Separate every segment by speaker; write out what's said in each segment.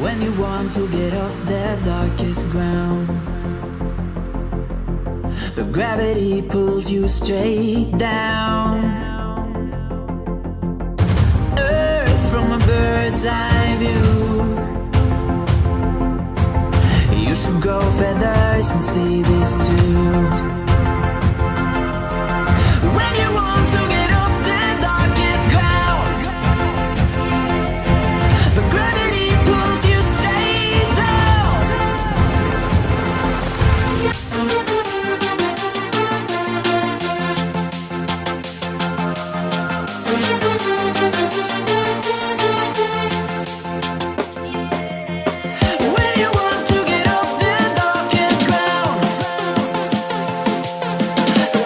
Speaker 1: When you want to get off the darkest ground, but gravity pulls you straight down. Earth from a bird's eye view. You should grow feathers and see this too. When you want to get off the darkest ground, but gravity pulls you straight down. When you want to get off the darkest ground,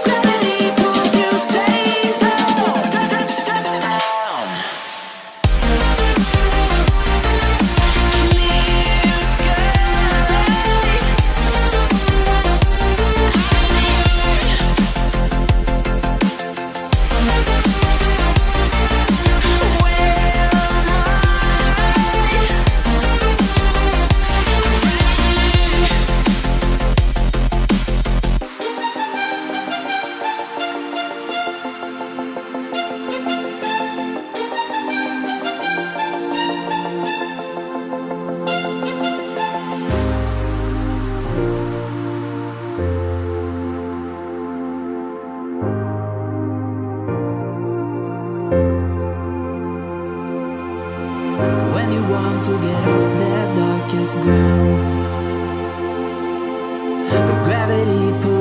Speaker 1: gravity pulls you straight down. Clear sky. When you want to get off the darkest ground, but gravity pulls